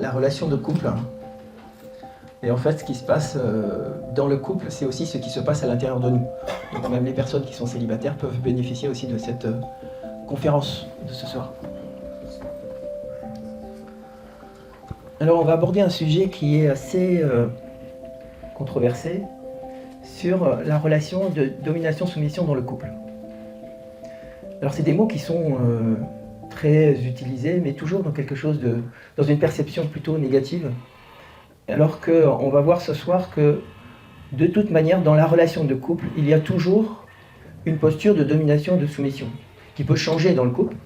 La relation de couple. Et en fait, ce qui se passe dans le couple, c'est aussi ce qui se passe à l'intérieur de nous. Donc même les personnes qui sont célibataires peuvent bénéficier aussi de cette conférence de ce soir. Alors on va aborder un sujet qui est assez controversé sur la relation de domination-soumission dans le couple. Alors c'est des mots qui sont très utilisés, mais toujours dans quelque chose dans une perception plutôt négative. Alors qu'on va voir ce soir que, de toute manière, dans la relation de couple, il y a toujours une posture de domination, de soumission, qui peut changer dans le couple,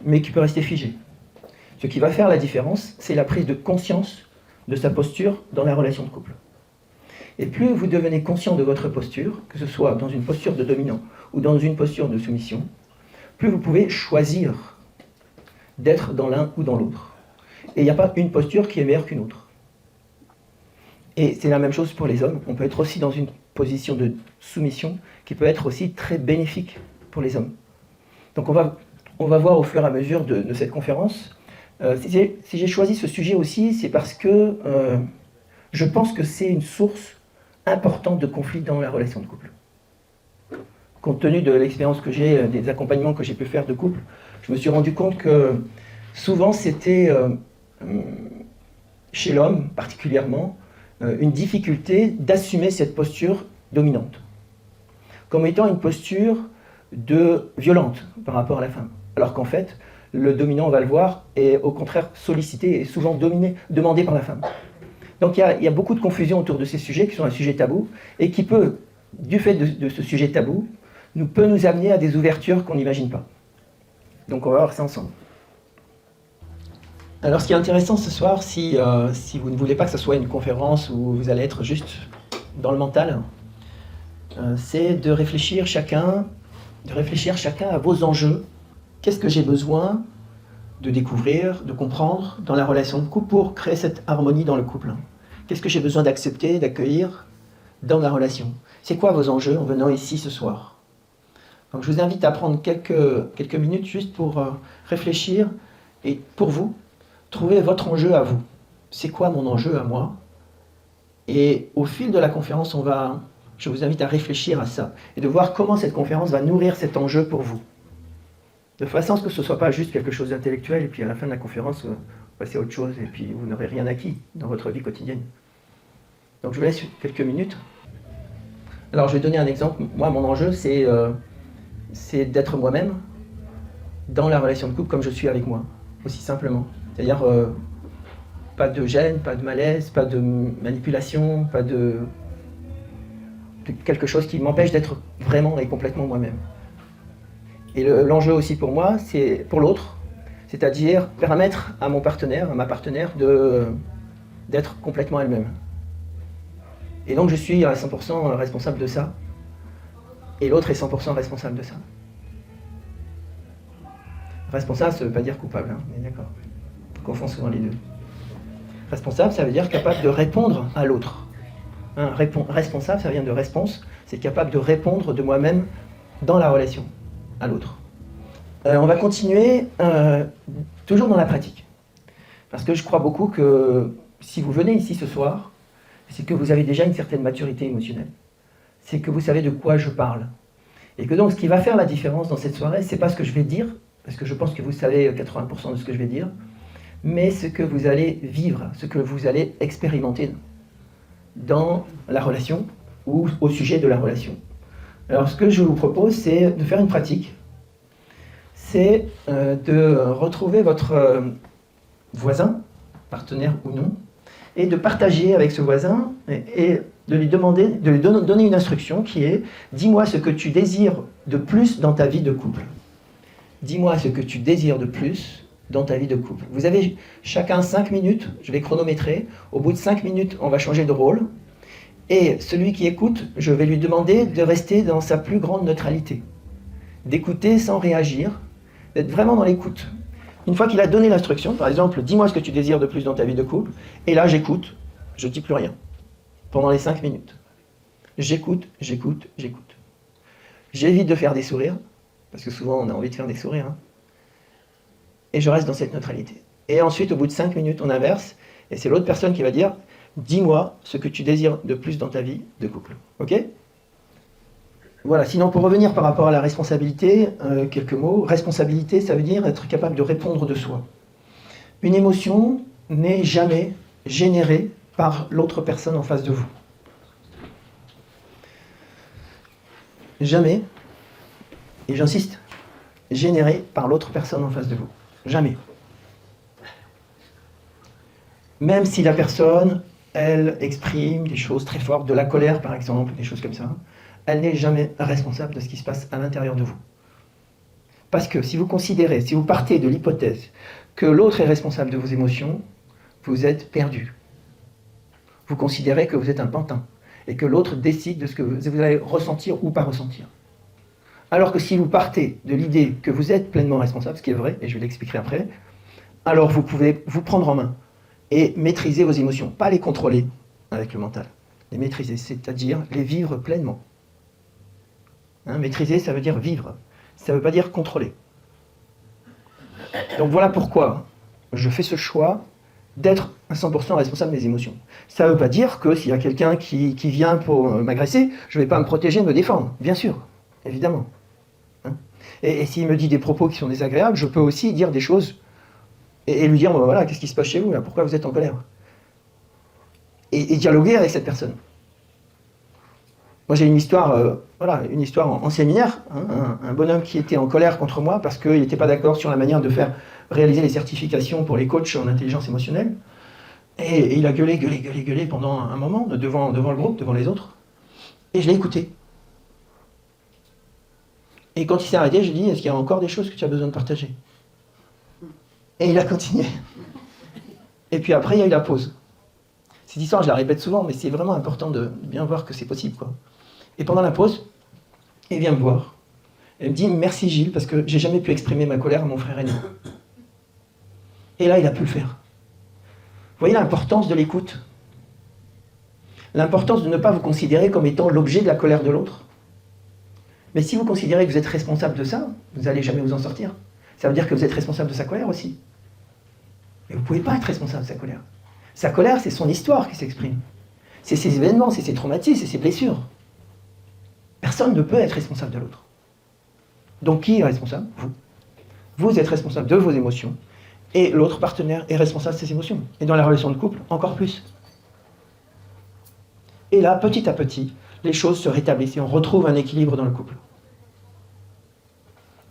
mais qui peut rester figée. Ce qui va faire la différence, c'est la prise de conscience de sa posture dans la relation de couple. Et plus vous devenez conscient de votre posture, que ce soit dans une posture de dominant ou dans une posture de soumission, plus vous pouvez choisir d'être dans l'un ou dans l'autre. Et il n'y a pas une posture qui est meilleure qu'une autre. Et c'est la même chose pour les hommes. On peut être aussi dans une position de soumission qui peut être aussi très bénéfique pour les hommes. Donc on va voir au fur et à mesure de cette conférence. Si j'ai choisi ce sujet aussi, c'est parce que je pense que c'est une source importante de conflit dans la relation de couple. Compte tenu de l'expérience que j'ai, des accompagnements que j'ai pu faire de couple, je me suis rendu compte que souvent c'était, chez l'homme particulièrement, une difficulté d'assumer cette posture dominante, comme étant une posture violente par rapport à la femme. Alors qu'en fait, le dominant, on va le voir, est au contraire sollicité et souvent demandé par la femme. Donc il y a beaucoup de confusion autour de ces sujets qui sont un sujet tabou et qui peut, du fait de ce sujet tabou, peut nous amener à des ouvertures qu'on n'imagine pas. Donc on va voir ça ensemble. Alors ce qui est intéressant ce soir, si vous ne voulez pas que ce soit une conférence où vous allez être juste dans le mental, c'est de réfléchir chacun à vos enjeux. Qu'est-ce que j'ai besoin de découvrir, de comprendre dans la relation de couple pour créer cette harmonie dans le couple? Qu'est-ce que j'ai besoin d'accepter, d'accueillir dans la relation? C'est quoi vos enjeux en venant ici ce soir? Donc je vous invite à prendre quelques minutes juste pour réfléchir et pour vous, trouver votre enjeu à vous. C'est quoi mon enjeu à moi? Et au fil de la conférence, je vous invite à réfléchir à ça et de voir comment cette conférence va nourrir cet enjeu pour vous. De façon à ce que ce ne soit pas juste quelque chose d'intellectuel et puis à la fin de la conférence, vous passez à autre chose et puis vous n'aurez rien acquis dans votre vie quotidienne. Donc je vous laisse quelques minutes. Alors je vais donner un exemple. Moi, mon enjeu, c'est d'être moi-même dans la relation de couple comme je suis avec moi, aussi simplement. C'est-à-dire pas de gêne, pas de malaise, pas de manipulation, pas de quelque chose qui m'empêche d'être vraiment et complètement moi-même. Et l'enjeu aussi pour moi, c'est pour l'autre, c'est-à-dire permettre à mon partenaire, à ma partenaire d'être complètement elle-même. Et donc je suis à 100% responsable de ça, et l'autre est 100% responsable de ça. Responsable, ça ne veut pas dire coupable, hein, mais d'accord. On confond souvent les deux. Responsable, ça veut dire capable de répondre à l'autre. Hein, responsable, ça vient de réponse, c'est capable de répondre de moi-même dans la relation à l'autre. On va continuer toujours dans la pratique. Parce que je crois beaucoup que si vous venez ici ce soir, c'est que vous avez déjà une certaine maturité émotionnelle. C'est que vous savez de quoi je parle. Et que donc ce qui va faire la différence dans cette soirée, c'est pas ce que je vais dire, parce que je pense que vous savez 80% de ce que je vais dire, mais ce que vous allez vivre, ce que vous allez expérimenter dans la relation ou au sujet de la relation. Alors ce que je vous propose, c'est de faire une pratique. C'est de retrouver votre voisin, partenaire ou non, et de partager avec ce voisin et de lui donner une instruction qui est « Dis-moi ce que tu désires de plus dans ta vie de couple. » Dis-moi ce que tu désires de plus dans ta vie de couple. Vous avez chacun 5 minutes, je vais chronométrer. Au bout de 5 minutes, on va changer de rôle. Et celui qui écoute, je vais lui demander de rester dans sa plus grande neutralité. D'écouter sans réagir, d'être vraiment dans l'écoute. Une fois qu'il a donné l'instruction, par exemple, dis-moi ce que tu désires de plus dans ta vie de couple, et là j'écoute, je ne dis plus rien, pendant les 5 minutes. J'écoute, j'écoute, j'écoute. J'évite de faire des sourires, parce que souvent on a envie de faire des sourires, hein. Et je reste dans cette neutralité. Et ensuite, au bout de 5 minutes, on inverse, et c'est l'autre personne qui va dire « Dis-moi ce que tu désires de plus dans ta vie de couple. » Ok ? Voilà, sinon pour revenir par rapport à la responsabilité, quelques mots. Responsabilité, ça veut dire être capable de répondre de soi. Une émotion n'est jamais générée par l'autre personne en face de vous. Jamais, et j'insiste, générée par l'autre personne en face de vous. Jamais. Même si la personne, elle exprime des choses très fortes, de la colère par exemple, des choses comme ça, elle n'est jamais responsable de ce qui se passe à l'intérieur de vous. Parce que si vous considérez, si vous partez de l'hypothèse que l'autre est responsable de vos émotions, vous êtes perdu. Vous considérez que vous êtes un pantin et que l'autre décide de ce que vous allez ressentir ou pas ressentir. Alors que si vous partez de l'idée que vous êtes pleinement responsable, ce qui est vrai, et je vais l'expliquer après, alors vous pouvez vous prendre en main et maîtriser vos émotions, pas les contrôler avec le mental, les maîtriser, c'est-à-dire les vivre pleinement. Maîtriser, ça veut dire vivre, ça ne veut pas dire contrôler. Donc voilà pourquoi je fais ce choix d'être à 100% responsable de mes émotions. Ça ne veut pas dire que s'il y a quelqu'un qui vient pour m'agresser, je ne vais pas me protéger, me défendre, bien sûr, évidemment. Et s'il me dit des propos qui sont désagréables, je peux aussi dire des choses et lui dire, voilà, qu'est-ce qui se passe chez vous, là, pourquoi vous êtes en colère ? Et dialoguer avec cette personne. Moi j'ai une histoire, une histoire en séminaire, un bonhomme qui était en colère contre moi parce qu'il n'était pas d'accord sur la manière de faire réaliser les certifications pour les coachs en intelligence émotionnelle. Et il a gueulé pendant un moment, devant le groupe, devant les autres. Et je l'ai écouté. Et quand il s'est arrêté, je lui ai dit, est-ce qu'il y a encore des choses que tu as besoin de partager ? Et il a continué. Et puis après, il y a eu la pause. Cette histoire, je la répète souvent, mais c'est vraiment important de bien voir que c'est possible, quoi. Et pendant la pause, il vient me voir. Il me dit, merci Gilles, parce que j'ai jamais pu exprimer ma colère à mon frère aîné. Et là, il a pu le faire. Vous voyez l'importance de l'écoute ? L'importance de ne pas vous considérer comme étant l'objet de la colère de l'autre. Mais si vous considérez que vous êtes responsable de ça, vous n'allez jamais vous en sortir. Ça veut dire que vous êtes responsable de sa colère aussi. Mais vous ne pouvez pas être responsable de sa colère. Sa colère, c'est son histoire qui s'exprime. C'est ses événements, c'est ses traumatismes, c'est ses blessures. Personne ne peut être responsable de l'autre. Donc qui est responsable ? Vous. Vous êtes responsable de vos émotions. Et l'autre partenaire est responsable de ses émotions. Et dans la relation de couple, encore plus. Et là, petit à petit, les choses se rétablissent et on retrouve un équilibre dans le couple.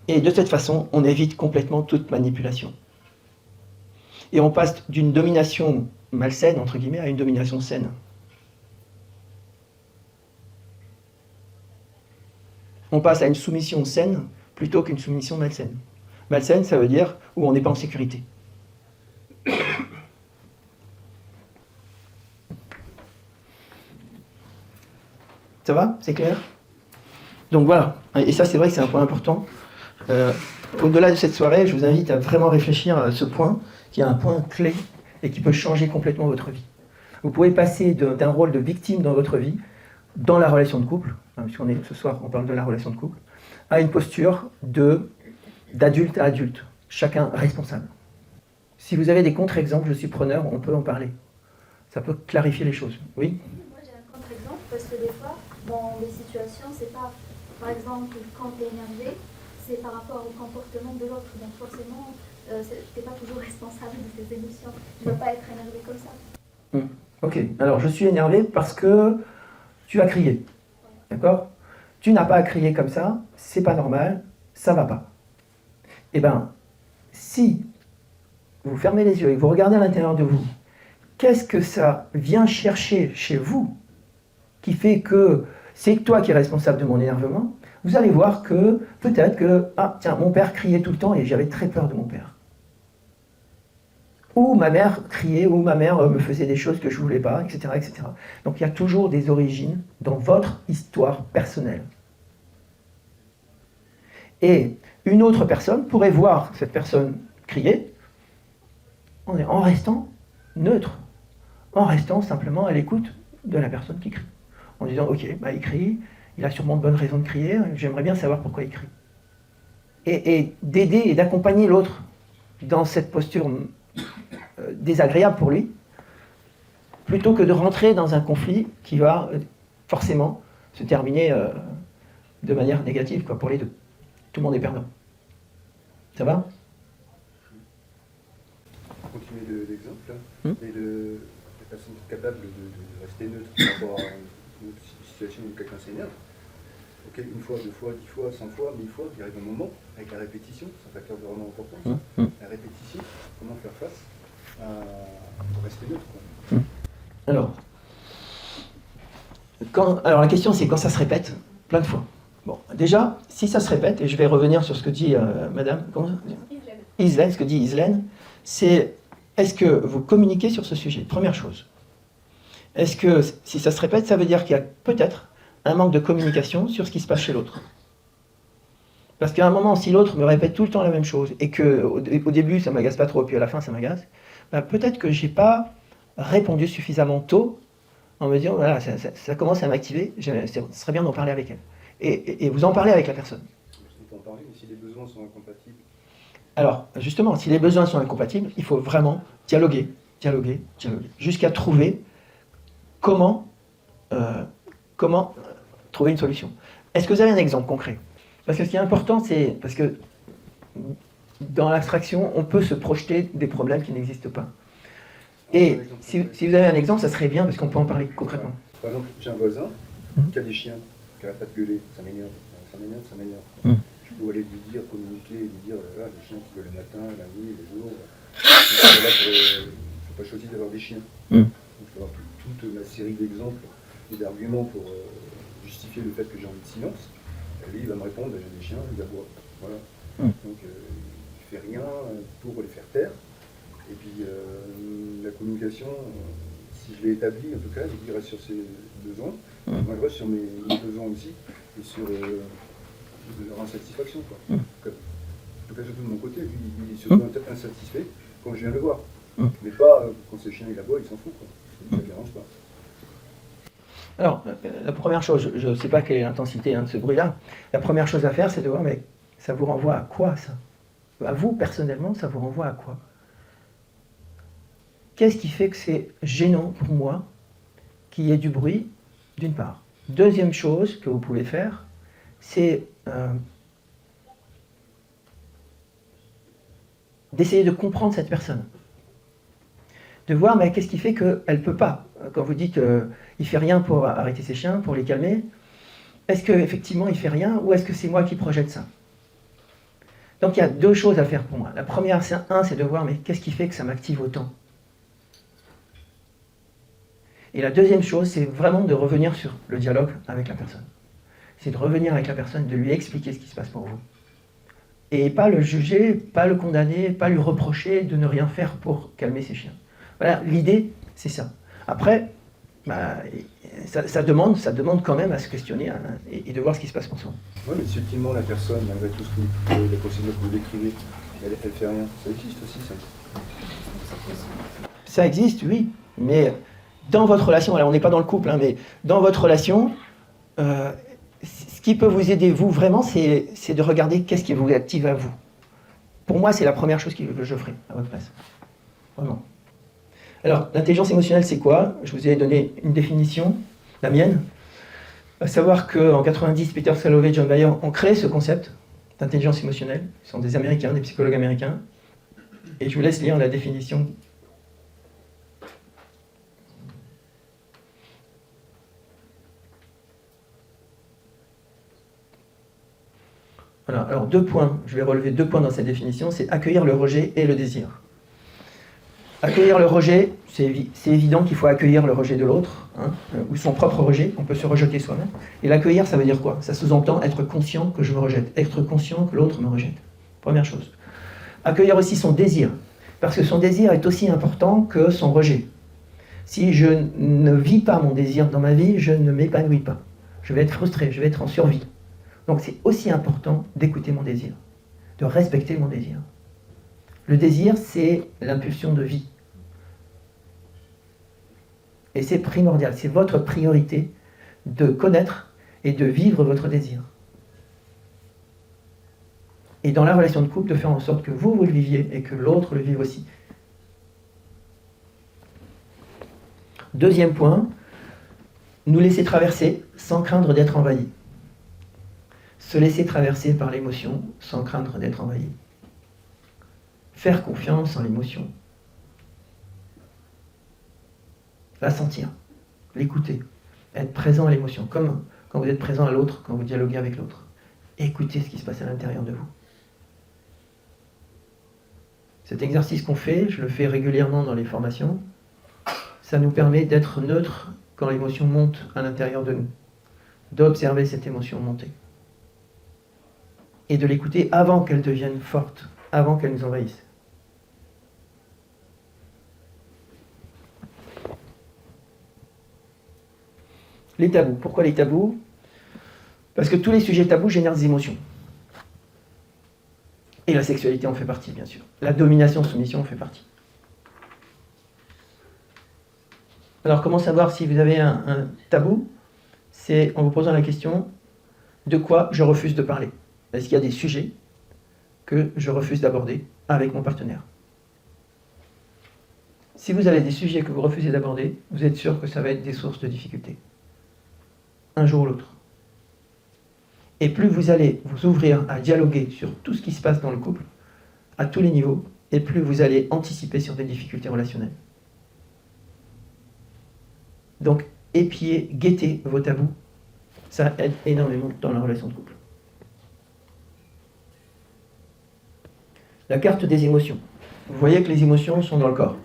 Et de cette façon, on évite complètement toute manipulation. Et on passe d'une domination malsaine, entre guillemets, à une domination saine. On passe à une soumission saine plutôt qu'une soumission malsaine. Malsaine, ça veut dire où on n'est pas en sécurité. Ça va ? C'est clair ? Donc voilà. Et ça, c'est vrai que c'est un point important. Au-delà de cette soirée, je vous invite à vraiment réfléchir à ce point, qui est un point clé et qui peut changer complètement votre vie. Vous pouvez passer d'un rôle de victime dans votre vie, dans la relation de couple, puisqu'on est ce soir, on parle de la relation de couple, à une posture d'adulte à adulte, chacun responsable. Si vous avez des contre-exemples, je suis preneur, on peut en parler. Ça peut clarifier les choses. Oui ? Moi j'ai un contre-exemple parce que des fois, dans des situations, c'est pas, par exemple, quand tu es énervé, c'est par rapport au comportement de l'autre. Donc forcément, tu n'es pas toujours responsable de tes émotions. Tu ne peux pas être énervé comme ça. Ok, alors je suis énervé parce que tu as crié. D'accord ? Tu n'as pas à crier comme ça, c'est pas normal, ça va pas. Eh bien, si vous fermez les yeux et vous regardez à l'intérieur de vous, qu'est-ce que ça vient chercher chez vous qui fait que c'est toi qui es responsable de mon énervement ? Vous allez voir que peut-être que, mon père criait tout le temps et j'avais très peur de mon père. Ou ma mère criait, ou ma mère me faisait des choses que je ne voulais pas, etc., etc. Donc il y a toujours des origines dans votre histoire personnelle. Et une autre personne pourrait voir cette personne crier en restant neutre, en restant simplement à l'écoute de la personne qui crie. En disant, ok, il crie, il a sûrement de bonnes raisons de crier, j'aimerais bien savoir pourquoi il crie. Et d'aider et d'accompagner l'autre dans cette posture désagréable pour lui, plutôt que de rentrer dans un conflit qui va forcément se terminer de manière négative quoi, pour les deux. Tout le monde est perdant. Ça va? Continuer l'exemple, et la personne capable de rester neutre par rapport à une situation où quelqu'un s'énerve, ok, une fois, 2 fois, 10 fois, 100 fois, 1000 fois, il arrive un moment, avec la répétition, c'est un facteur de vraiment important, ça. La répétition, comment faire face pour rester neutre quoi. Alors la question c'est quand ça se répète, plein de fois. Bon, déjà, si ça se répète, et je vais revenir sur ce que dit madame, Islaine, ce que dit Islaine, c'est est-ce que vous communiquez sur ce sujet? Première chose. Est-ce que si ça se répète, ça veut dire qu'il y a peut-être un manque de communication sur ce qui se passe chez l'autre? Parce qu'à un moment, si l'autre me répète tout le temps la même chose, et qu'au début ça m'agace pas trop, puis à la fin ça m'agace, bah, peut-être que j'ai pas répondu suffisamment tôt en me disant, voilà, ça commence à m'activer, ce serait bien d'en parler avec elle. Et vous en parlez avec la personne. On peut en parler, mais si les besoins sont incompatibles. Alors, justement, si les besoins sont incompatibles, il faut vraiment dialoguer, jusqu'à trouver comment trouver une solution. Est-ce que vous avez un exemple concret? Parce que ce qui est important, c'est parce que dans l'abstraction, on peut se projeter des problèmes qui n'existent pas. Et si vous avez un exemple, ça serait bien parce qu'on peut en parler concrètement. Par exemple, j'ai un voisin qui a des chiens, qui n'arrête pas de gueuler, ça m'énerve. Je peux aller lui dire, communiquer, lui dire, voilà, les chiens qui gueulent le matin, la nuit, les jours. Je n'ai pas choisi d'avoir des chiens. Donc, je peux avoir toute ma série d'exemples et d'arguments pour justifier le fait que j'ai envie de silence. Et lui, il va me répondre, j'ai des chiens, ils aboient. Voilà. Donc, il ne fait rien pour les faire taire. Et puis, la communication, si je l'ai établie, en tout cas, il reste sur ses besoins. Moi, je reste sur mes besoins aussi, et sur leur insatisfaction. Quoi. En tout cas, surtout de mon côté, lui, il est surtout insatisfait quand je viens le voir. Mais pas quand ce chien il aboie, il s'en fout. Quoi. Ça ne me dérange pas. Alors, la première chose, je ne sais pas quelle est l'intensité de ce bruit-là, la première chose à faire, c'est de voir, mais ça vous renvoie à quoi, ça? À vous, personnellement, ça vous renvoie à quoi? Qu'est-ce qui fait que c'est gênant pour moi qu'il y ait du bruit, d'une part. Deuxième chose que vous pouvez faire, c'est d'essayer de comprendre cette personne. De voir, mais qu'est-ce qui fait qu'elle ne peut pas? Quand vous dites, il ne fait rien pour arrêter ses chiens, pour les calmer, est-ce qu'effectivement il ne fait rien, ou est-ce que c'est moi qui projette ça? Donc il y a 2 choses à faire pour moi. La première, c'est de voir, mais qu'est-ce qui fait que ça m'active autant? Et la deuxième chose, c'est vraiment de revenir sur le dialogue avec la personne. C'est de revenir avec la personne, de lui expliquer ce qui se passe pour vous. Et pas le juger, pas le condamner, pas lui reprocher de ne rien faire pour calmer ses chiens. Voilà, l'idée, c'est ça. Après, ça demande quand même à se questionner et de voir ce qui se passe pour soi. Oui, mais subtilement, la personne, malgré tout ce que les procédures que vous décrivez, elle fait rien. Ça existe aussi, ça. Ça existe, oui, mais dans votre relation, alors on n'est pas dans le couple, mais dans votre relation, ce qui peut vous aider, vous, vraiment, c'est de regarder qu'est-ce qui vous active à vous. Pour moi, c'est la première chose que je ferai à votre place. Vraiment. Alors, l'intelligence émotionnelle, c'est quoi? Je vous ai donné une définition, la mienne. À savoir qu'en 90, Peter Salovey et John Mayer ont créé ce concept d'intelligence émotionnelle. Ce sont des Américains, des psychologues américains. Et je vous laisse lire la définition. Voilà, alors 2 points, je vais relever 2 points dans cette définition, c'est accueillir le rejet et le désir. Accueillir le rejet, c'est évident qu'il faut accueillir le rejet de l'autre, ou son propre rejet, on peut se rejeter soi-même. Et l'accueillir, ça veut dire quoi? Ça sous-entend être conscient que je me rejette, être conscient que l'autre me rejette. Première chose. Accueillir aussi son désir, parce que son désir est aussi important que son rejet. Si je ne vis pas mon désir dans ma vie, je ne m'épanouis pas. Je vais être frustré, je vais être en survie. Donc c'est aussi important d'écouter mon désir, de respecter mon désir. Le désir, c'est l'impulsion de vie. Et c'est primordial, c'est votre priorité de connaître et de vivre votre désir. Et dans la relation de couple, de faire en sorte que vous le viviez et que l'autre le vive aussi. Deuxième point, nous laisser traverser sans craindre d'être envahi. Se laisser traverser par l'émotion sans craindre d'être envahi. Faire confiance en l'émotion. La sentir, l'écouter, être présent à l'émotion, comme quand vous êtes présent à l'autre, quand vous dialoguez avec l'autre. Écoutez ce qui se passe à l'intérieur de vous. Cet exercice qu'on fait, je le fais régulièrement dans les formations, ça nous permet d'être neutre quand l'émotion monte à l'intérieur de nous, d'observer cette émotion monter et de l'écouter avant qu'elle devienne forte, avant qu'elle nous envahisse. Les tabous. Pourquoi les tabous? Parce que tous les sujets tabous génèrent des émotions. Et la sexualité en fait partie, bien sûr. La domination-soumission en fait partie. Alors, comment savoir si vous avez un tabou? C'est en vous posant la question, de quoi je refuse de parler? Est-ce qu'il y a des sujets que je refuse d'aborder avec mon partenaire? Si vous avez des sujets que vous refusez d'aborder, vous êtes sûr que ça va être des sources de difficultés. Un jour ou l'autre. Et plus vous allez vous ouvrir à dialoguer sur tout ce qui se passe dans le couple, à tous les niveaux, et plus vous allez anticiper sur des difficultés relationnelles. Donc, épier, guetter vos tabous, ça aide énormément dans la relation de couple. La carte des émotions. Vous voyez que les émotions sont dans le corps.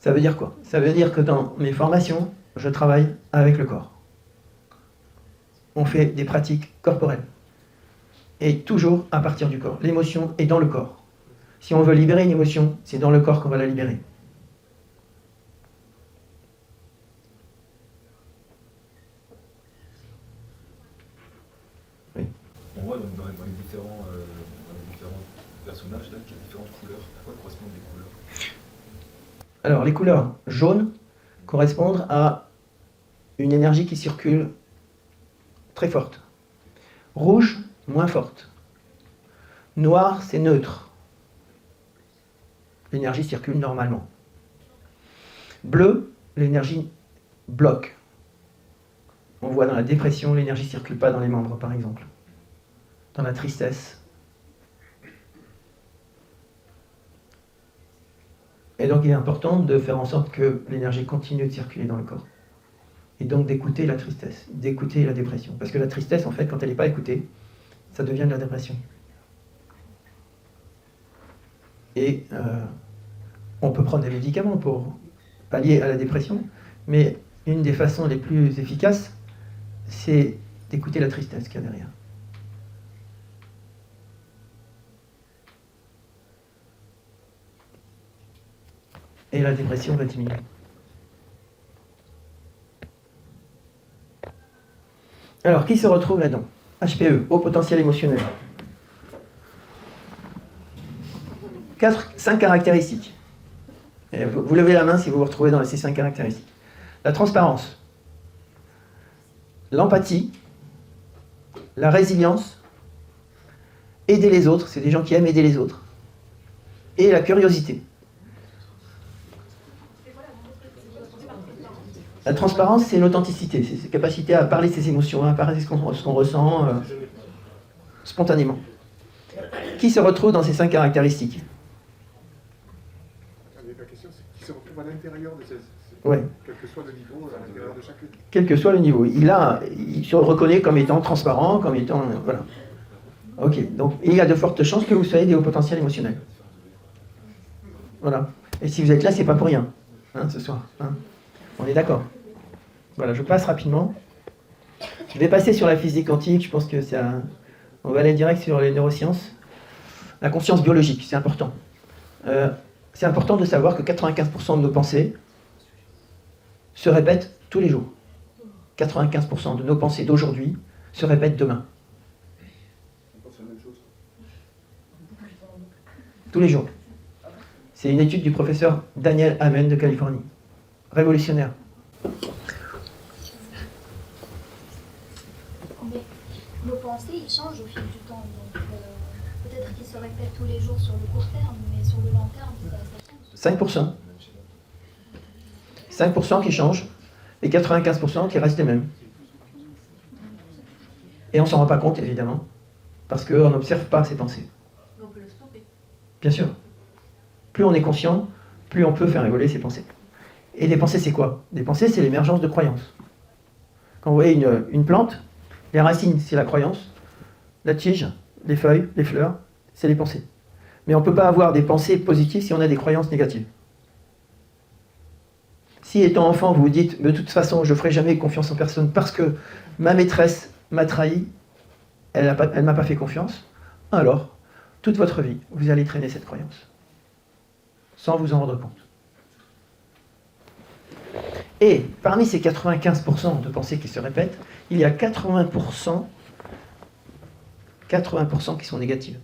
Ça veut dire quoi? Ça veut dire que dans mes formations, je travaille avec le corps. On fait des pratiques corporelles. Et toujours à partir du corps. L'émotion est dans le corps. Si on veut libérer une émotion, c'est dans le corps qu'on va la libérer. Oui. On voit dans les différents personnages là qu'il y a différentes couleurs. À quoi correspondent les couleurs? Alors, les couleurs jaunes correspondent à une énergie qui circule très forte. Rouge, moins forte. Noir, c'est neutre. L'énergie circule normalement. Bleu, l'énergie bloque. On voit dans la dépression, l'énergie ne circule pas dans les membres, par exemple. Dans la tristesse. Et donc, il est important de faire en sorte que l'énergie continue de circuler dans le corps. Et donc d'écouter la tristesse, d'écouter la dépression. Parce que la tristesse, en fait, quand elle n'est pas écoutée, ça devient de la dépression. Et on peut prendre des médicaments pour pallier à la dépression, mais une des façons les plus efficaces, c'est d'écouter la tristesse qu'il y a derrière. Et la dépression va diminuer. Alors, qui se retrouve là-dedans? HPE, haut potentiel émotionnel. 5 caractéristiques. Et vous levez la main si vous vous retrouvez dans ces 5 caractéristiques. La transparence, l'empathie, la résilience, aider les autres, c'est des gens qui aiment aider les autres, et la curiosité. La transparence, c'est l'authenticité, c'est cette capacité à parler de ses émotions, à parler de ce qu'on ressent spontanément. Qui se retrouve dans ces 5 caractéristiques? La question, c'est qui se retrouve à l'intérieur de ces... Ouais. Quel que soit le niveau, à l'intérieur de chacune. Quel que soit le niveau. Il se reconnaît comme étant transparent, comme étant... voilà. Ok, donc il y a de fortes chances que vous soyez des hauts potentiels émotionnels. Voilà. Et si vous êtes là, c'est pas pour rien, hein, ce soir. Hein. On est d'accord. Voilà, je passe rapidement. Je vais passer sur la physique quantique, je pense que ça... On va aller direct sur les neurosciences. La conscience biologique, c'est important. C'est important de savoir que 95% de nos pensées se répètent tous les jours. 95% de nos pensées d'aujourd'hui se répètent demain. On pense la même chose. Tous les jours. C'est une étude du professeur Daniel Amen de Californie. Révolutionnaire. Mais nos pensées, ils changent au fil du temps. Donc peut-être qu'ils se répètent tous les jours sur le court terme, mais sur le long terme, ça change. 5%. 5% qui changent et 95% qui restent les mêmes. Et on ne s'en rend pas compte, évidemment, parce qu'on n'observe pas ces pensées. On peut le stopper. Bien sûr. Plus on est conscient, plus on peut faire évoluer ses pensées. Et les pensées, c'est quoi? Les pensées, c'est l'émergence de croyances. Quand vous voyez une plante, les racines, c'est la croyance. La tige, les feuilles, les fleurs, c'est les pensées. Mais on ne peut pas avoir des pensées positives si on a des croyances négatives. Si étant enfant, vous vous dites, de toute façon, je ne ferai jamais confiance en personne parce que ma maîtresse m'a trahi, elle ne m'a pas fait confiance, alors, toute votre vie, vous allez traîner cette croyance, sans vous en rendre compte. Et parmi ces 95% de pensées qui se répètent, il y a 80% qui sont négatives.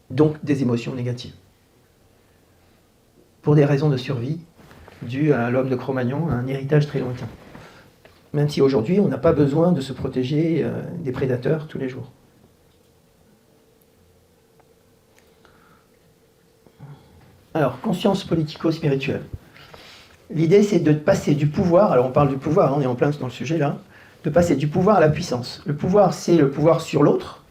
Donc des émotions négatives. Pour des raisons de survie, dues à l'homme de Cro-Magnon, un héritage très lointain. Même si aujourd'hui, on n'a pas besoin de se protéger des prédateurs tous les jours. Alors, conscience politico-spirituelle. L'idée, c'est de passer du pouvoir, alors on parle du pouvoir, on est en plein dans le sujet là, de passer du pouvoir à la puissance. Le pouvoir, c'est le pouvoir sur l'autre,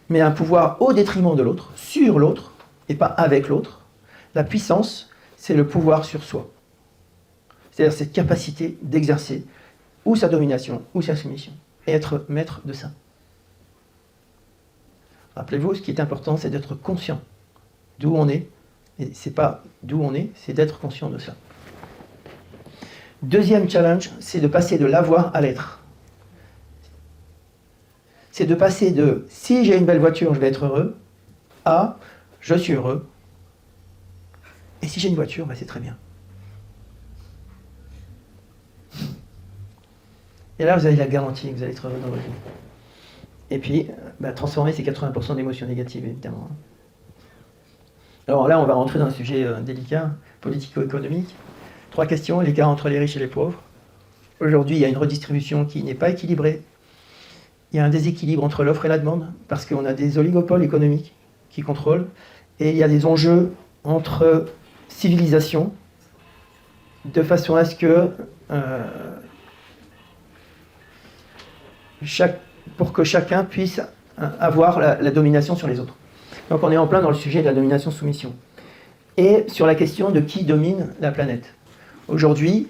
mais un pouvoir au détriment de l'autre, sur l'autre, et pas avec l'autre. La puissance, c'est le pouvoir sur soi. C'est-à-dire cette capacité d'exercer ou sa domination, ou sa soumission, et être maître de ça. Rappelez-vous, ce qui est important, c'est d'être conscient d'où on est, et c'est pas d'où on est, c'est d'être conscient de ça. Deuxième challenge, c'est de passer de l'avoir à l'être. C'est de passer de « si j'ai une belle voiture, je vais être heureux » à « je suis heureux » et si j'ai une voiture, c'est très bien. Et là, vous avez la garantie que vous allez être heureux dans votre vie. Et puis, transformer ces 80% d'émotions négatives, évidemment. Alors là, on va rentrer dans un sujet délicat, politico-économique. 3 questions, l'écart entre les riches et les pauvres. Aujourd'hui, il y a une redistribution qui n'est pas équilibrée. Il y a un déséquilibre entre l'offre et la demande, parce qu'on a des oligopoles économiques qui contrôlent, et il y a des enjeux entre civilisations, de façon à ce que pour que chacun puisse avoir la domination sur les autres. Donc on est en plein dans le sujet de la domination-soumission. Et sur la question de qui domine la planète. Aujourd'hui,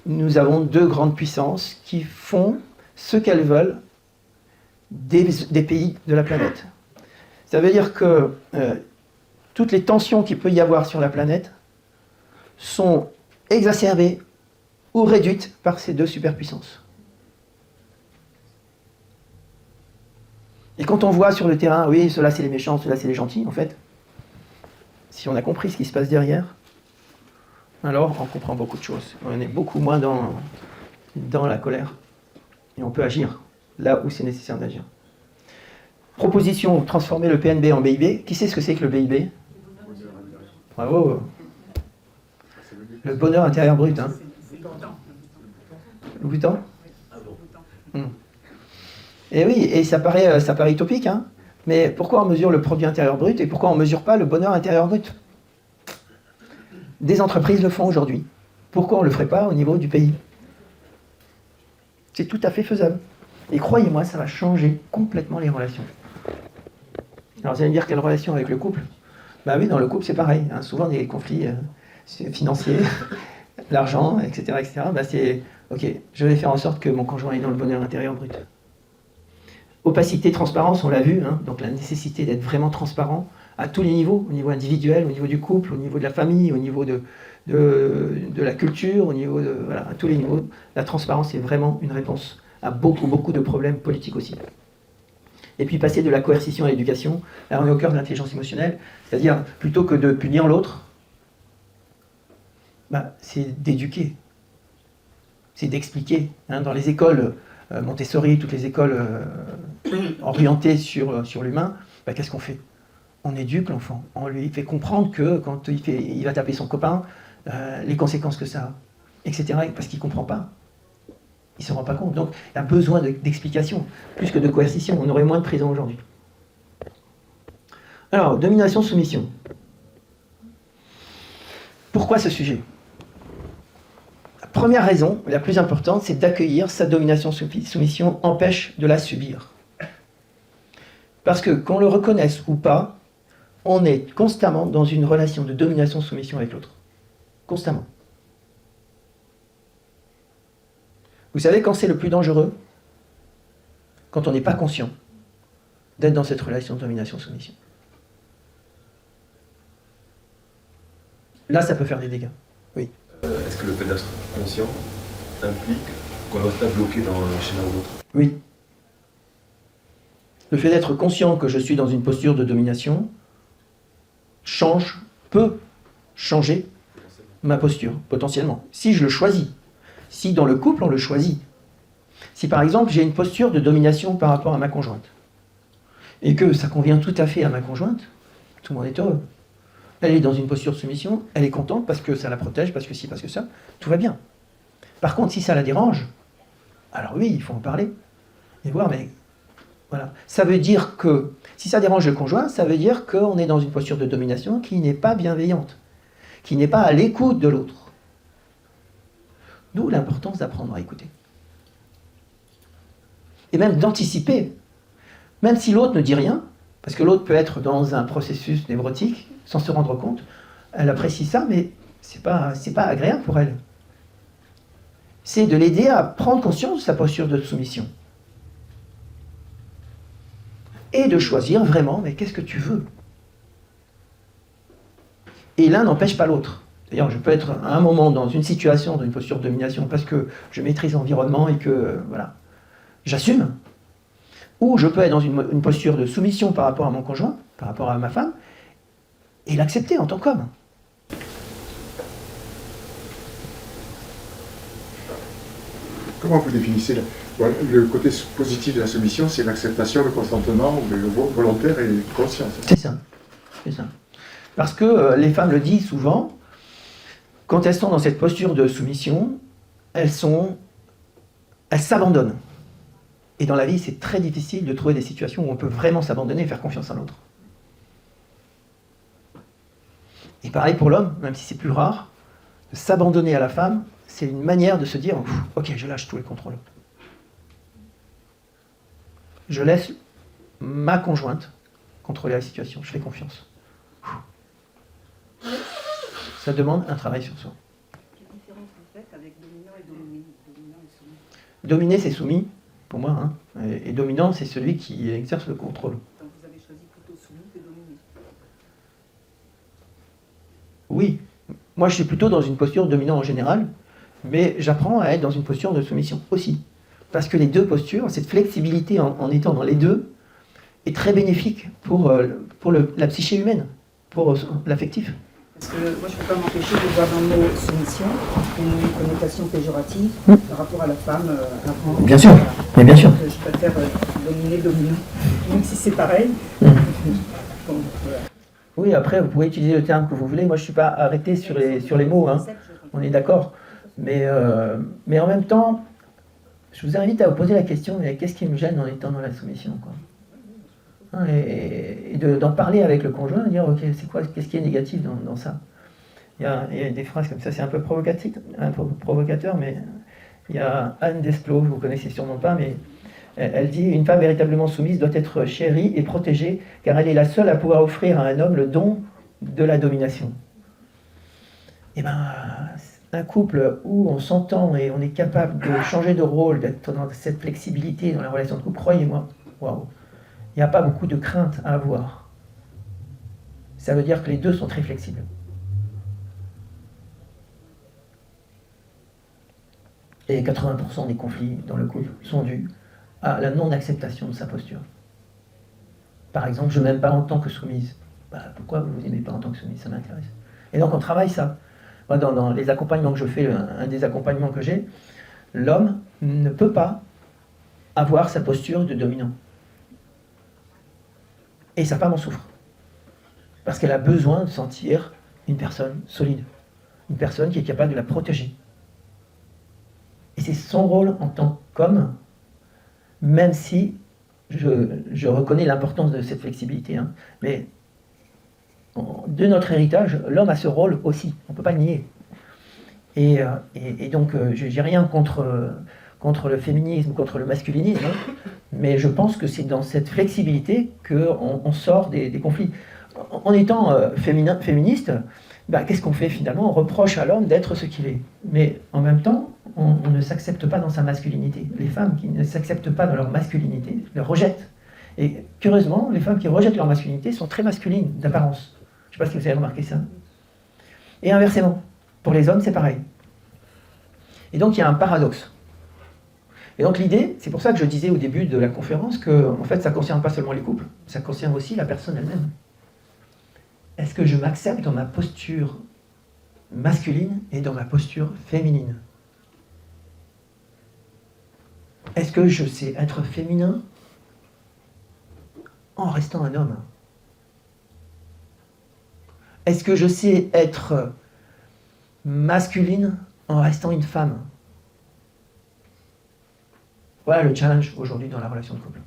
nous avons 2 grandes puissances qui font ce qu'elles veulent des pays de la planète. Ça veut dire que toutes les tensions qu'il peut y avoir sur la planète sont exacerbées ou réduites par ces 2 superpuissances. Et quand on voit sur le terrain, oui, ceux-là c'est les méchants, ceux-là c'est les gentils, en fait, si on a compris ce qui se passe derrière, alors on comprend beaucoup de choses. On est beaucoup moins dans la colère. Et on peut agir là où c'est nécessaire d'agir. Proposition, transformer le PNB en BIB. Qui sait ce que c'est que le BIB? Bravo. Le bonheur intérieur brut. Hein. Le bouton. Et oui, et ça paraît utopique, hein. Mais pourquoi on mesure le produit intérieur brut et pourquoi on ne mesure pas le bonheur intérieur brut? Des entreprises le font aujourd'hui. Pourquoi on ne le ferait pas au niveau du pays? C'est tout à fait faisable. Et croyez-moi, ça va changer complètement les relations. Alors vous allez me dire, quelle relation avec le couple? Bah oui, dans le couple c'est pareil, hein. Souvent des conflits financiers, l'argent, etc. C'est, ok, je vais faire en sorte que mon conjoint est dans le bonheur intérieur brut. Opacité, transparence, on l'a vu, hein, donc la nécessité d'être vraiment transparent à tous les niveaux, au niveau individuel, au niveau du couple, au niveau de la famille, au niveau de la culture, au niveau de, voilà, à tous les niveaux. La transparence est vraiment une réponse à beaucoup de problèmes politiques aussi. Et puis passer de la coercition à l'éducation, là on est au cœur de l'intelligence émotionnelle, c'est-à-dire plutôt que de punir l'autre, c'est d'éduquer, c'est d'expliquer. Hein, dans les écoles Montessori, toutes les écoles orientées sur l'humain, qu'est-ce qu'on fait? On éduque l'enfant, on lui fait comprendre que quand il va taper son copain, les conséquences que ça a, etc. Parce qu'il ne comprend pas. Il ne se rend pas compte. Donc il y a besoin d'explications, plus que de coercition. On aurait moins de prison aujourd'hui. Alors, domination-soumission. Pourquoi ce sujet? première raison, la plus importante, c'est d'accueillir sa domination-soumission empêche de la subir. Parce que, qu'on le reconnaisse ou pas, on est constamment dans une relation de domination-soumission avec l'autre. Constamment. Vous savez quand c'est le plus dangereux? Quand on n'est pas conscient d'être dans cette relation de domination-soumission. Là, ça peut faire des dégâts. Oui. Est-ce que le fait d'être conscient implique qu'on ne reste pas bloqué dans un schéma ou l'autre? Oui. Le fait d'être conscient que je suis dans une posture de domination peut changer ma posture, potentiellement. Si je le choisis. Si dans le couple, on le choisit. Si par exemple, j'ai une posture de domination par rapport à ma conjointe, et que ça convient tout à fait à ma conjointe, tout le monde est heureux. Elle est dans une posture de soumission, elle est contente parce que ça la protège, parce que ci, parce que ça, tout va bien. Par contre, si ça la dérange, alors oui, il faut en parler. Et voir, mais voilà. Ça veut dire que, si ça dérange le conjoint, ça veut dire qu'on est dans une posture de domination qui n'est pas bienveillante, qui n'est pas à l'écoute de l'autre. D'où l'importance d'apprendre à écouter. Et même d'anticiper. Même si l'autre ne dit rien, parce que l'autre peut être dans un processus névrotique, sans se rendre compte, elle apprécie ça, mais c'est pas agréable pour elle. C'est de l'aider à prendre conscience de sa posture de soumission. Et de choisir vraiment, mais qu'est-ce que tu veux? Et l'un n'empêche pas l'autre. D'ailleurs, je peux être à un moment dans une situation, dans une posture de domination, parce que je maîtrise l'environnement et que, voilà, j'assume. Ou je peux être dans une posture de soumission par rapport à mon conjoint, par rapport à ma femme, et l'accepter en tant qu'homme. Comment vous définissez le côté positif de la soumission? C'est l'acceptation, le consentement, le volontaire et conscient. C'est ça. C'est ça. Parce que les femmes le disent souvent, quand elles sont dans cette posture de soumission, elles s'abandonnent. Et dans la vie, c'est très difficile de trouver des situations où on peut vraiment s'abandonner et faire confiance à l'autre. Et pareil pour l'homme, même si c'est plus rare, de s'abandonner à la femme, c'est une manière de se dire « Ok, je lâche tous les contrôles. Je laisse ma conjointe contrôler la situation, je fais confiance. » Ça demande un travail sur soi. Quelle différence vous faites avec dominant et dominé? Dominant et soumis. Dominer, c'est soumis, pour moi, hein. Et dominant, c'est celui qui exerce le contrôle. Donc vous avez choisi plutôt soumis que dominé. Oui, moi je suis plutôt dans une posture dominant en général, mais j'apprends à être dans une posture de soumission aussi. Parce que les deux postures, cette flexibilité en étant dans les deux, est très bénéfique pour la psyché humaine, pour l'affectif. Parce que moi je ne peux pas m'empêcher de voir dans le mot soumission une connotation péjorative par rapport à la femme avant. Bien sûr, mais bien sûr. Donc, je préfère dominer, même si c'est pareil. Bon, voilà. Oui, après, vous pouvez utiliser le terme que vous voulez. Moi, je ne suis pas arrêté sur les mots, hein. On est d'accord. Mais en même temps, je vous invite à vous poser la question, mais qu'est-ce qui me gêne en étant dans la soumission, quoi, hein, et d'en parler avec le conjoint, de dire, ok, c'est quoi, qu'est-ce qui est négatif dans ça? Il y a des phrases comme ça, c'est un peu provocateur, mais il y a Anne Desplos, vous ne connaissez sûrement pas, mais elle dit « Une femme véritablement soumise doit être chérie et protégée, car elle est la seule à pouvoir offrir à un homme le don de la domination. » Et bien, un couple où on s'entend et on est capable de changer de rôle, d'être dans cette flexibilité dans la relation de couple, croyez-moi, waouh, il n'y a pas beaucoup de crainte à avoir. Ça veut dire que les deux sont très flexibles. Et 80% des conflits dans le couple sont dus à la non-acceptation de sa posture. Par exemple, je ne m'aime pas en tant que soumise. Pourquoi vous ne vous aimez pas en tant que soumise? Ça m'intéresse. Et donc on travaille ça. Moi, dans les accompagnements que je fais, un des accompagnements que j'ai, l'homme ne peut pas avoir sa posture de dominant. Et sa femme en souffre. Parce qu'elle a besoin de sentir une personne solide. Une personne qui est capable de la protéger. Et c'est son rôle en tant qu'homme, même si je reconnais l'importance de cette flexibilité. Hein, mais de notre héritage, l'homme a ce rôle aussi. On ne peut pas le nier. Et donc, je n'ai rien contre le féminisme, contre le masculinisme, hein, mais je pense que c'est dans cette flexibilité qu'on sort des conflits. En étant féministe, bah, qu'est-ce qu'on fait finalement? On reproche à l'homme d'être ce qu'il est. Mais en même temps, on ne s'accepte pas dans sa masculinité. Les femmes qui ne s'acceptent pas dans leur masculinité le rejettent. Et curieusement, les femmes qui rejettent leur masculinité sont très masculines d'apparence. Je ne sais pas si vous avez remarqué ça. Et inversement, pour les hommes, c'est pareil. Et donc, il y a un paradoxe. Et donc, l'idée, c'est pour ça que je disais au début de la conférence que, en fait, ça ne concerne pas seulement les couples, ça concerne aussi la personne elle-même. Est-ce que je m'accepte dans ma posture masculine et dans ma posture féminine? Est-ce que je sais être féminin en restant un homme? Est-ce que je sais être masculine en restant une femme? Voilà le challenge aujourd'hui dans la relation de couple.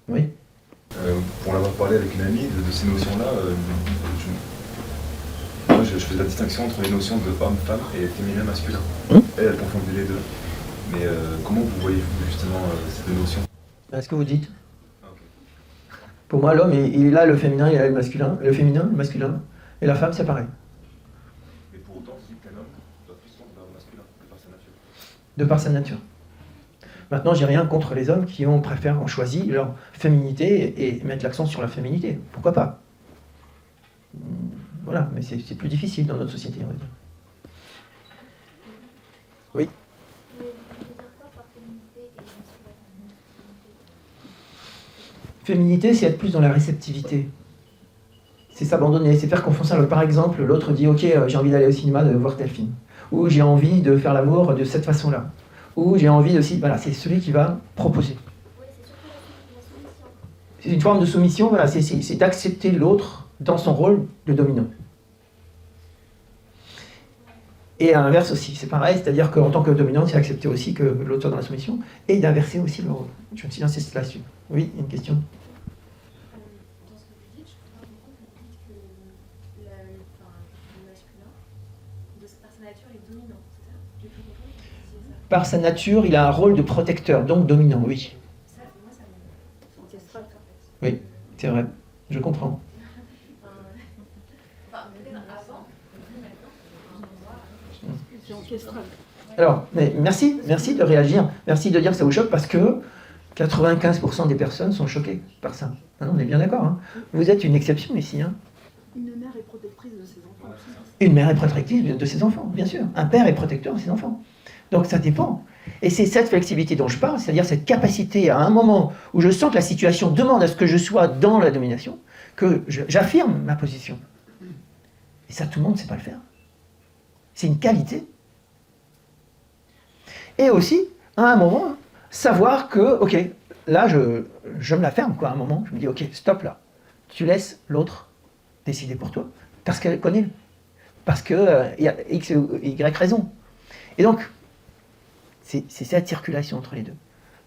Oui. Pour l'avoir parlé avec une amie de ces notions-là, moi je faisais la distinction entre les notions de homme-femme et féminin-masculin. Elle confondait les deux. Mais comment vous voyez justement ces deux notions? Ce que vous dites. Okay. Pour moi, l'homme, il a le féminin, il a le masculin. Le féminin, le masculin. Et la femme, c'est pareil. Mais pour autant, vous dites qu'un homme doit plus tendre vers le masculin, de par sa nature. De par sa nature. Maintenant, j'ai rien contre les hommes qui ont choisi leur féminité et mettre l'accent sur la féminité. Pourquoi pas? Voilà, mais c'est plus difficile dans notre société, on va dire. Oui. Féminité, c'est être plus dans la réceptivité. C'est s'abandonner, c'est faire confiance à l'autre. Par exemple, l'autre dit « Ok, j'ai envie d'aller au cinéma, de voir tel film. » Ou « J'ai envie de faire l'amour de cette façon-là. » Ou « J'ai envie aussi... » Voilà, c'est celui qui va proposer. C'est une forme de soumission, voilà, c'est d'accepter l'autre dans son rôle de dominant. Et à l'inverse aussi, c'est pareil, c'est-à-dire qu'en tant que dominant, c'est accepter aussi que l'autre soit dans la soumission, et d'inverser aussi le rôle. Je me suis lancé là-dessus. Oui, une question. Dans ce que vous dites, je comprends beaucoup que vous dites que le masculin, par sa nature, est dominant, c'est ça? J'ai plus compris que vous disiez ça. Par sa nature, il a un rôle de protecteur, donc dominant, oui. Ça, moi, ça me... C'est orchestral, en fait. Oui, c'est vrai, je comprends. Enfin, peut-être avant, mais maintenant, C'est orchestral. Alors, mais merci de réagir, merci de dire que ça vous choque, parce que 95% des personnes sont choquées par ça. Ah non, on est bien d'accord, hein. Vous êtes une exception ici, hein. Une mère est protectrice de ses enfants aussi. Une mère est protectrice de ses enfants, bien sûr. Un père est protecteur de ses enfants. Donc ça dépend. Et c'est cette flexibilité dont je parle, c'est-à-dire cette capacité à un moment où je sens que la situation demande à ce que je sois dans la domination, que j'affirme ma position. Et ça, tout le monde ne sait pas le faire. C'est une qualité. Et aussi, à un moment, savoir que, ok, là, je me la ferme, quoi, à un moment. Je me dis, ok, stop là. Tu laisses l'autre décider pour toi. Parce qu'elle connaît. Parce qu'il y a X ou Y raison. Et donc, c'est cette circulation entre les deux.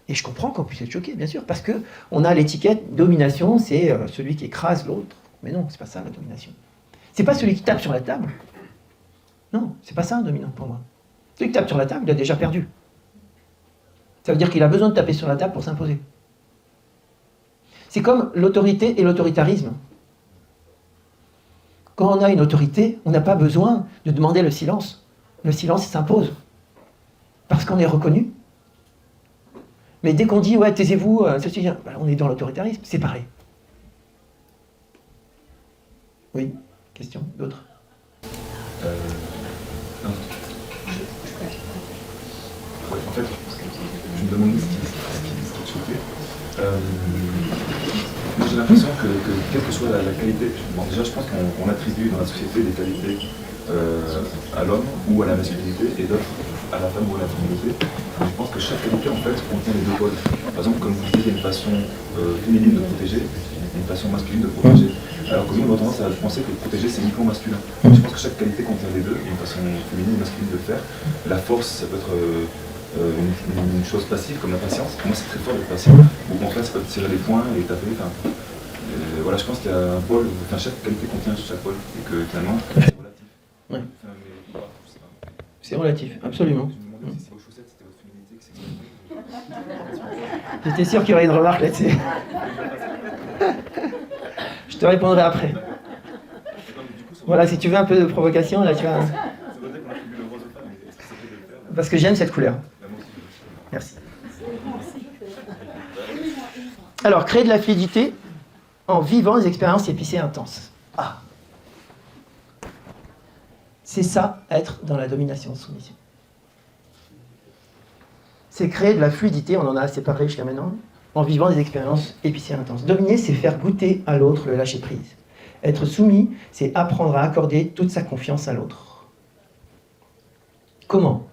Et je comprends qu'on puisse être choqué, bien sûr, parce qu'on a l'étiquette domination, c'est celui qui écrase l'autre. Mais non, c'est pas ça la domination. C'est pas celui qui tape sur la table. Non, c'est pas ça un dominant pour moi. Celui qui tape sur la table, il a déjà perdu. Ça veut dire qu'il a besoin de taper sur la table pour s'imposer. C'est comme l'autorité et l'autoritarisme. Quand on a une autorité, on n'a pas besoin de demander le silence. Le silence s'impose. Parce qu'on est reconnu. Mais dès qu'on dit, ouais, taisez-vous, on est dans l'autoritarisme, c'est pareil. Oui, question, d'autres? Non. Ouais, en fait, je me demande ce qui te choquait. Moi, j'ai l'impression que quelle que soit la qualité, bon, déjà je pense qu'on attribue dans la société des qualités à l'homme ou à la masculinité et d'autres à la femme ou à la féminité. Je pense que chaque qualité en fait contient les deux pôles. Par exemple, comme vous disiez, il y a une façon féminine de protéger et une façon masculine de protéger. Alors que nous, on a tendance à penser que protéger c'est uniquement masculin. Je pense que chaque qualité contient les deux. Il y a une façon féminine et masculine de le faire. La force, ça peut être une chose passive comme la patience. Pour moi, c'est très fort d'être patient. Au contraire, ça peut tirer les poings et taper. Voilà, je pense qu'il y a un pôle, chaque qualité contient chaque pôle et que finalement, c'est relatif. Ouais. C'est relatif, absolument. Je me demandais si c'est vos chaussettes, c'était votre féminité qui s'exprimait. J'étais sûr qu'il y aurait une remarque là-dessus. Je te répondrai après. Voilà, si tu veux un peu de provocation, là tu vas... Ça veut dire qu'on attribue le rose aux femmes, mais est-ce que ça fait de le faire? Parce que j'aime cette couleur. Bah, moi aussi, Merci. Alors, créer de la fluidité en vivant des expériences épicées intenses. Ah. C'est ça, être dans la domination-soumission. C'est créer de la fluidité, on en a assez parlé jusqu'à maintenant, en vivant des expériences épicées intenses. Dominer, c'est faire goûter à l'autre le lâcher-prise. Être soumis, c'est apprendre à accorder toute sa confiance à l'autre. Comment?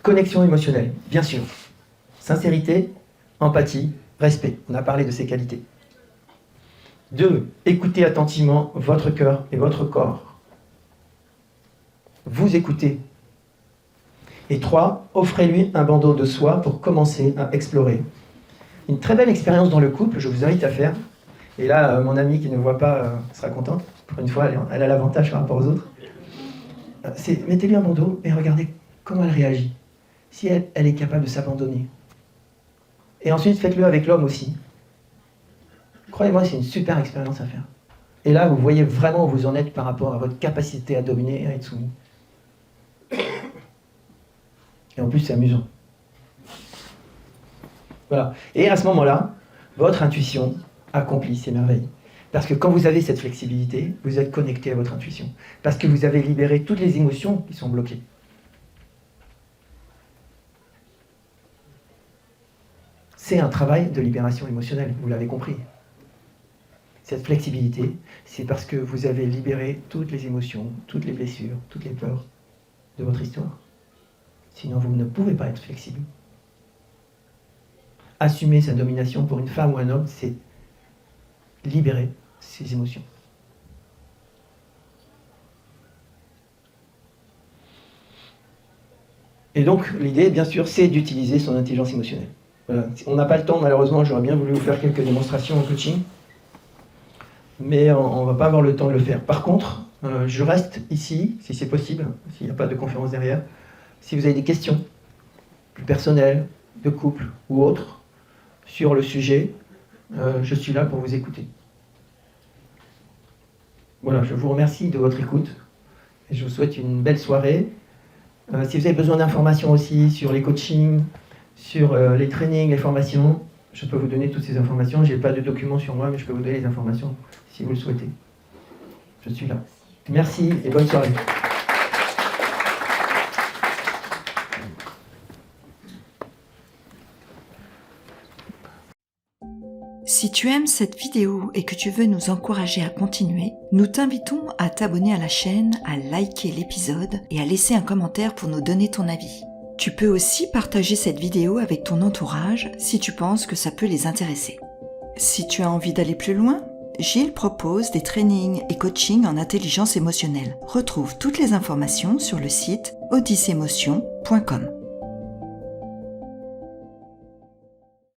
Connexion émotionnelle, bien sûr. Sincérité, empathie, respect. On a parlé de ces qualités. 2. Écoutez attentivement votre cœur et votre corps. Vous écoutez. Et 3. Offrez-lui un bandeau de soie pour commencer à explorer. Une très belle expérience dans le couple, je vous invite à faire. Et là, mon amie qui ne voit pas sera contente. Pour une fois, elle a l'avantage par rapport aux autres. Mettez-lui un bandeau et regardez comment elle réagit. Si elle est capable de s'abandonner. Et ensuite, faites-le avec l'homme aussi. Croyez-moi, c'est une super expérience à faire. Et là, vous voyez vraiment où vous en êtes par rapport à votre capacité à dominer et à être soumis. Et en plus, c'est amusant. Voilà. Et à ce moment-là, votre intuition accomplit ces merveilles. Parce que quand vous avez cette flexibilité, vous êtes connecté à votre intuition. Parce que vous avez libéré toutes les émotions qui sont bloquées. C'est un travail de libération émotionnelle, vous l'avez compris. Cette flexibilité, c'est parce que vous avez libéré toutes les émotions, toutes les blessures, toutes les peurs de votre histoire. Sinon, vous ne pouvez pas être flexible. Assumer sa domination pour une femme ou un homme, c'est libérer ses émotions. Et donc, l'idée, bien sûr, c'est d'utiliser son intelligence émotionnelle. Voilà. On n'a pas le temps, malheureusement, j'aurais bien voulu vous faire quelques démonstrations en coaching, mais on ne va pas avoir le temps de le faire. Par contre, je reste ici, si c'est possible, s'il n'y a pas de conférence derrière. Si vous avez des questions, plus personnelles, de couple ou autres, sur le sujet, je suis là pour vous écouter. Voilà, je vous remercie de votre écoute, et je vous souhaite une belle soirée. Si vous avez besoin d'informations aussi sur les coachings, sur les trainings, les formations, je peux vous donner toutes ces informations. Je n'ai pas de documents sur moi, mais je peux vous donner les informations si vous le souhaitez. Je suis là. Merci et bonne soirée. Si tu aimes cette vidéo et que tu veux nous encourager à continuer, nous t'invitons à t'abonner à la chaîne, à liker l'épisode et à laisser un commentaire pour nous donner ton avis. Tu peux aussi partager cette vidéo avec ton entourage si tu penses que ça peut les intéresser. Si tu as envie d'aller plus loin, Gilles propose des trainings et coachings en intelligence émotionnelle. Retrouve toutes les informations sur le site odysseemotion.com.